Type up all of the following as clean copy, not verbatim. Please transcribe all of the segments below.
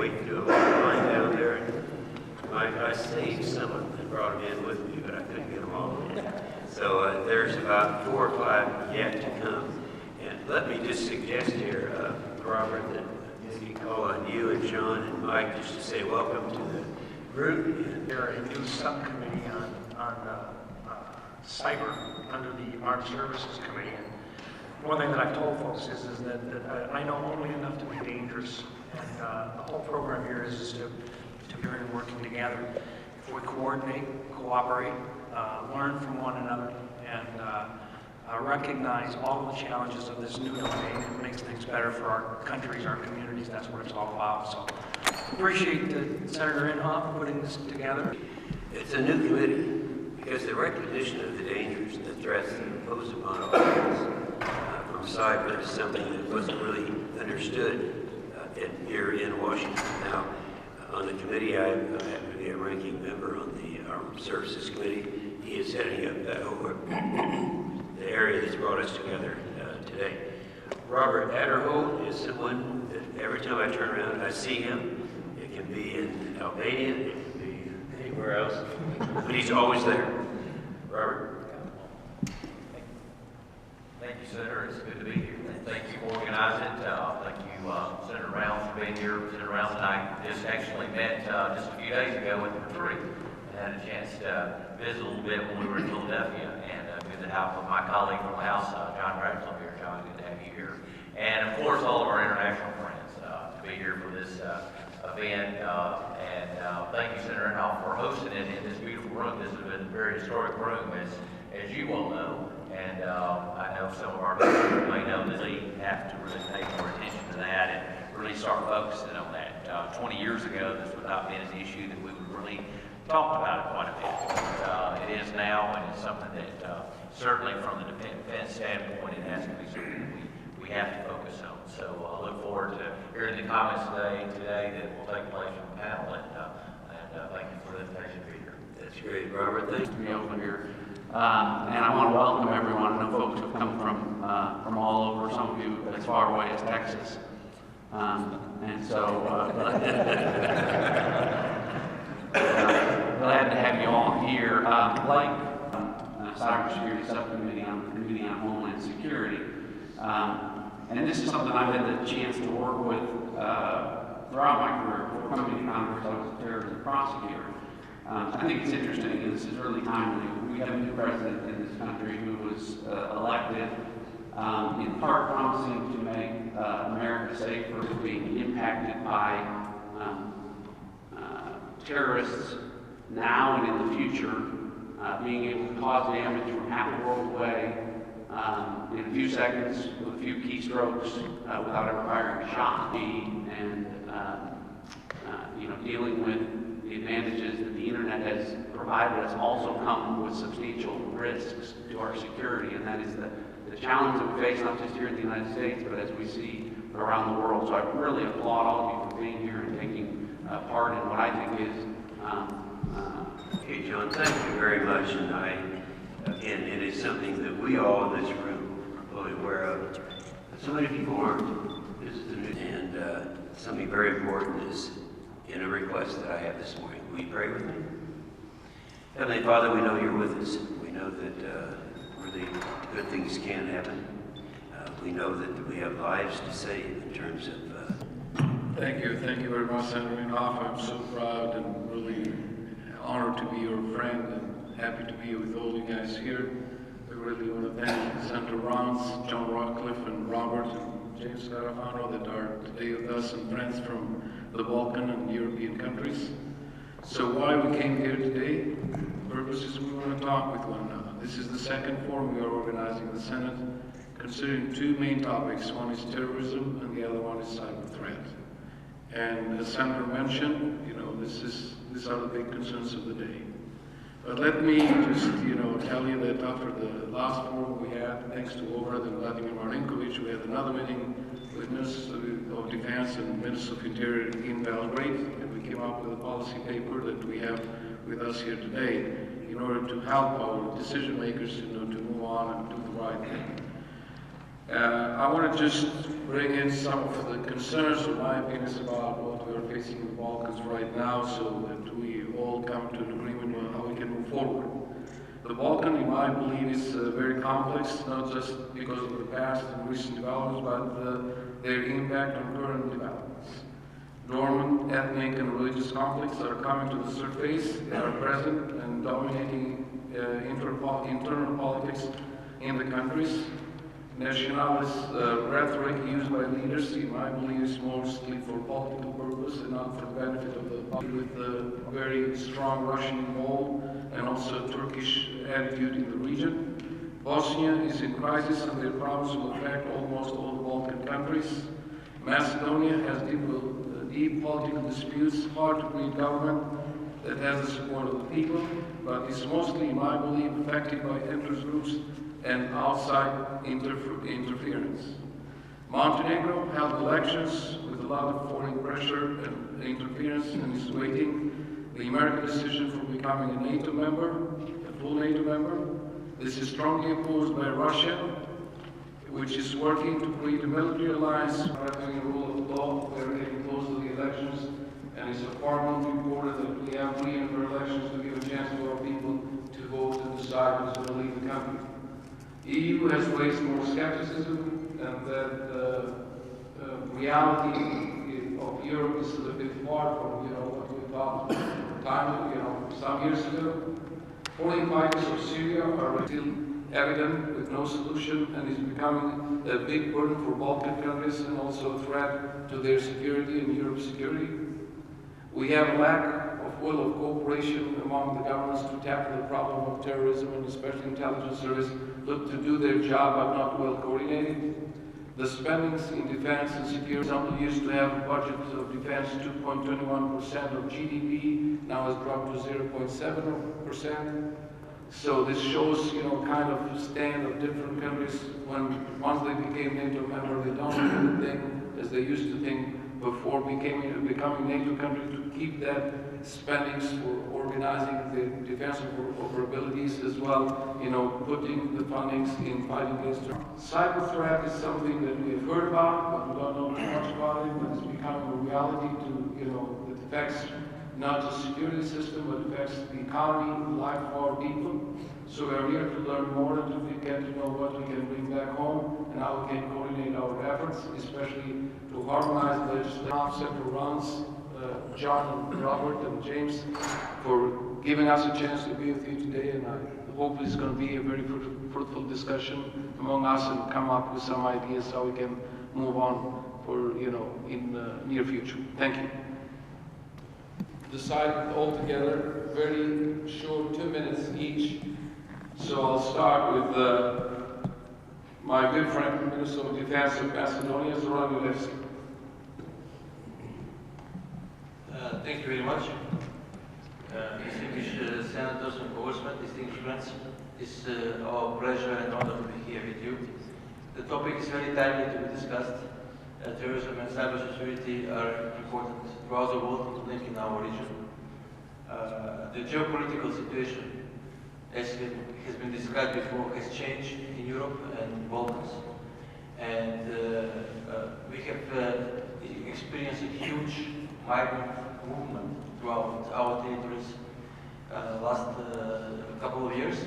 wade through a line down there. I saved some of them and brought them in with me, but I couldn't get them all in. So there's about 4 or 5 yet to come. And let me just suggest here, Robert, that maybe call on you and John and Mike just to say welcome to the group. And There a new subcommittee on cyber under the Armed Services Committee. And one thing that I've told folks is that I know only enough to be dangerous. And the whole program here is to learn and working together. If we coordinate, cooperate, learn from one another, and recognize all the challenges of this new domain, it makes things better for our countries, our communities. That's what it's all about. So appreciate Senator Inhofe putting this together. it's a new committee because the recognition of the dangers and the threats that are imposed upon all of us from cyber is something that wasn't really understood here in Washington. Now, on the committee, I happen to be a ranking member on the Armed Services Committee. He is heading up the area that's brought us together today. Robert Adderholt is someone that every time I turn around, I see him. It can be in Albania, it can be anywhere else, but he's always there. Robert? Thank you, Senator. It's good to be here. Thank you for organizing it. Thank you, Senator Rounds, for being here. Senator Rounds and I just actually met just a few days ago at the retreat and had a chance to visit a little bit when we were in Philadelphia, and good to have my colleague from the House, John Bradford, here. John, good to have you here. And of course, all of our international friends to be here for this event. Thank you, Senator Inhofe, for hosting it in this beautiful room. This has been a very historic room, as you all know. And I know some of our listeners may know that we have to really pay more attention to that and really start focusing on that. 20 years ago, this would not have been an issue that we would really talk about it quite a bit. It is now, and it's something that certainly from the defense standpoint, it has to be something that we have to focus on. So I look forward to hearing the comments today that will take place from the panel, and thank you for the invitation to be here. That's great, Robert. Thanks. To be over here. And I want to welcome everyone. I know folks have come from all over, some of you as far away as Texas. And so glad to have you all here. Like Cybersecurity Subcommittee on the Committee on Homeland Security. And this is something I've had the chance to work with throughout my career. Before coming to Congress, I was a terrorism prosecutor. I think it's interesting, and this is really timely. We have a new president in this country who was elected in part promising to make America safer, being impacted by terrorists now and in the future, being able to cause damage from half the world away in a few seconds with a few keystrokes without ever firing a shot, and dealing with the advantages that the internet has provided us also come with substantial risks to our security, and that is the challenge that we face not just here in the United States, but as we see around the world. So I really applaud all of you for being here and taking part in what I think is Okay, John, thank you very much. And it is something that we all in this room are fully aware of. But so many people aren't. This is the new, and something very important is in a request that I have this morning. Will you pray with me? Heavenly Father, we know you're with us. We know that really good things can happen. We know that we have lives to save in terms of... Thank you very much, Senator Inhofe. I'm so proud and really honored to be your friend and happy to be with all you guys here. We really want to thank Senator Rounds, John Rockcliffe, and Robert, and James Garofano that are today with us, and friends from the Balkan and European countries. So why we came here today? The purpose is we want to talk with one another. This is the second forum we are organizing in the Senate, considering two main topics. One is terrorism, and the other one is cyber threat. And as Senator mentioned, these are the big concerns of the day. But let me just, tell you that after the last forum we had, thanks to Obrad and Vladimir Marinkovic, we had another meeting with Ministers of Defense and Ministers of Interior in Belgrade, and we came up with a policy paper that we have with us here today in order to help our decision makers, to move on and do the right thing. I want to just bring in some of the concerns, in my opinion, about what we are facing in the Balkans right now, so that we all come to an agreement on how we can move forward. The Balkan, in my belief, is very complex, not just because of the past and recent developments, but their impact on current developments. Dormant ethnic and religious conflicts are coming to the surface, they are present and dominating internal politics in the countries. Nationalist rhetoric used by leaders, in my belief, is mostly for political purpose and not for the benefit of the public, with a very strong Russian involved and also Turkish attitude in the region. Bosnia is in crisis and their problems will affect almost all the Balkan countries. Macedonia has deep political disputes, hard to create government that has the support of the people, but is mostly, in my belief, affected by interest groups and outside interference. Montenegro held elections with a lot of foreign pressure and interference and is waiting the American decision for becoming a NATO member, a full NATO member. This is strongly opposed by Russia, which is working to create a military alliance, having a rule of law. We're getting close to the elections, and it's a formal reported that we have free and fair elections to give a chance to our people to vote and decide who's going to leave the country. EU has raised more skepticism, and that reality of Europe is a bit far from what we thought some years ago. Foreign fighters of Syria are still evident with no solution and is becoming a big burden for Balkan countries and also a threat to their security and Europe's security. We have a lack of will of cooperation among the governments to tackle the problem of terrorism, and especially intelligence service look to do their job but not well coordinated. The spendings in defense and security, example, used to have a budget of defense 2.21% of GDP, now has dropped to 0.7%. So this shows, kind of stand of different countries once they became NATO member, they don't really think as they used to think before becoming NATO country, to keep that spendings for organizing the defense abilities as well, putting the fundings in fighting against terrorism. Cyber threat is something that we have heard about, but we don't know too much about it, but it's becoming a reality that affects not just security system, but affects the economy, the life of our people. So we're here to learn more and to get to know what we can bring back home and how we can coordinate our efforts, especially to harmonize legislation. Several rounds, John and Robert and James, for giving us a chance to be with you today, and I hope it's going to be a very fruitful discussion among us and come up with some ideas how we can move on for, in the near future. Thank you. Decided all together, very short, 2 minutes each. So I'll start with my good friend, Minister of Defense of Macedonia, Sigurine Kibernetike. Thank you very much. Distinguished senators and congressmen, distinguished friends, it's our pleasure and honor to be here with you. The topic is very timely to be discussed. Terrorism and cybersecurity are important throughout the world, including in our region. The geopolitical situation, as has been described before, has changed in Europe and Balkans. And we have experienced a huge migrant movement throughout our territories last couple of years.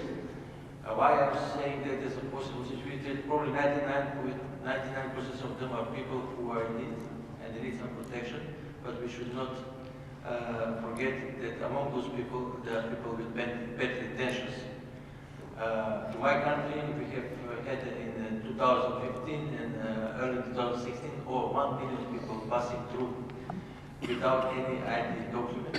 Why I'm saying that as a possible situation, probably 99% of them are people who are in need and they need some protection, but we should not forget that among those people, there are people with bad intentions. To my country, we have had in 2015 and early 2016 over 1 million people passing through without any ID document.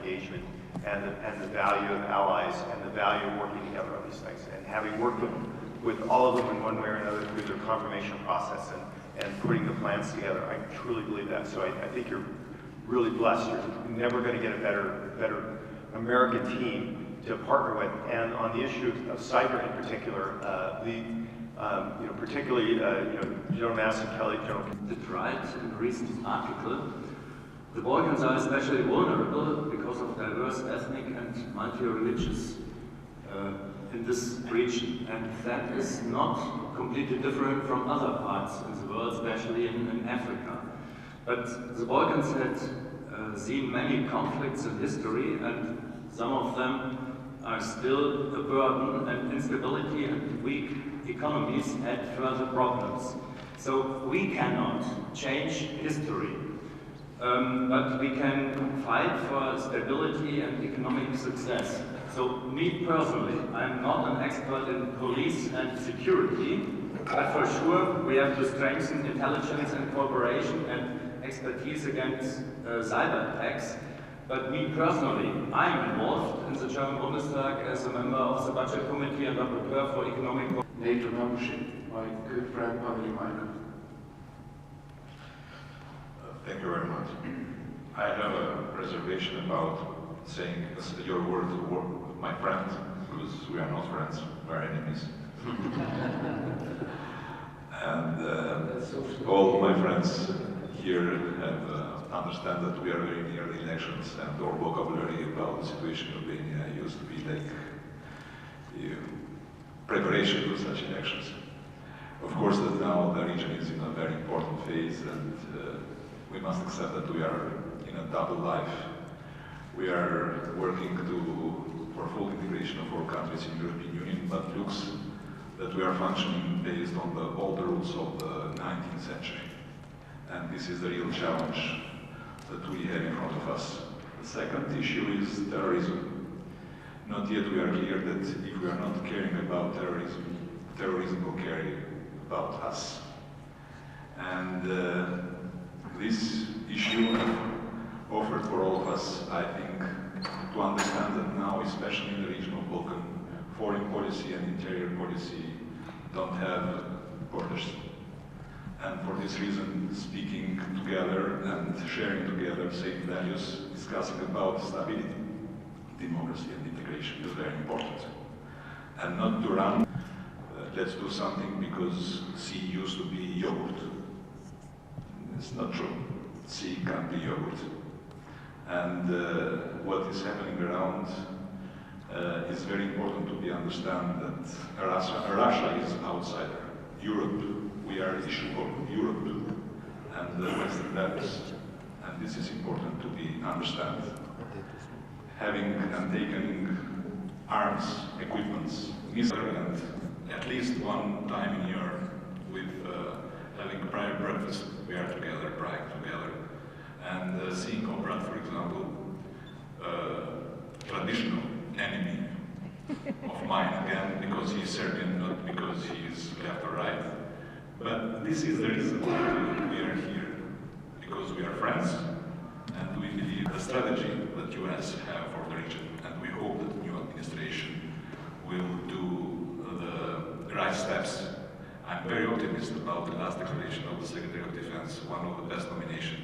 Engagement and the value of allies and the value of working together on these things. And having worked with all of them in one way or another through their confirmation process and putting the plans together, I truly believe that. So I think you're really blessed. You're never going to get a better American team to partner with. And on the issue of cyber in particular, particularly General Mass and Kelly, Right in a recent article, the Balkans are especially vulnerable because of diverse ethnic and multi-religious in this region, and that is not completely different from other parts in the world, especially in Africa. But the Balkans had seen many conflicts in history, and some of them are still a burden, and instability and weak economies add further problems. So we cannot change history, but we can fight for stability and economic success. So me personally, I'm not an expert in police and security, but for sure we have to strengthen intelligence and cooperation and expertise against cyber attacks. But me personally, I'm involved in the German Bundestag as a member of the Budget Committee and rapporteur for economic NATO membership, my good friend Fatmir Mediu. Thank you very much. I have a reservation about saying your word to my friend, because we are not friends, we are enemies. And all my friends here have understand that we are very near the elections, and our vocabulary about the situation in Albania used to be like preparation for such elections. Of course, that now the region is in a very important phase, and we must accept that we are in a double life. We are working for full integration of all countries in the European Union, but looks that we are functioning based on the older rules of the 19th century. And this is the real challenge that we have in front of us. The second issue is terrorism. Not yet we are clear that if we are not caring about terrorism, terrorism will care about us. And this issue offered for all of us, I think, to understand that now, especially in the region of Balkan, foreign policy and interior policy don't have borders. And for this reason, speaking together and sharing together same values, discussing about stability, democracy and integration is very important. And not to run, let's do something because sea used to be yogurt. It's not true. Sea can't be yogurt. And what is happening around is very important to be understand that Russia is an outsider. Europe, we are issue of Europe and the Western values. And this is important to be understand. Having and taking arms, equipments, and at least one time in year with having private breakfast, we are together, pride together. And seeing Comrade, for example, traditional enemy of mine again, because he is Serbian, not because he is left or right. But this is the reason why we are here, because we are friends, and we believe the strategy that US have for the region, and we hope that the new administration will do the right steps. I'm very optimistic about the last declaration of the Secretary of Defense, one of the best nominations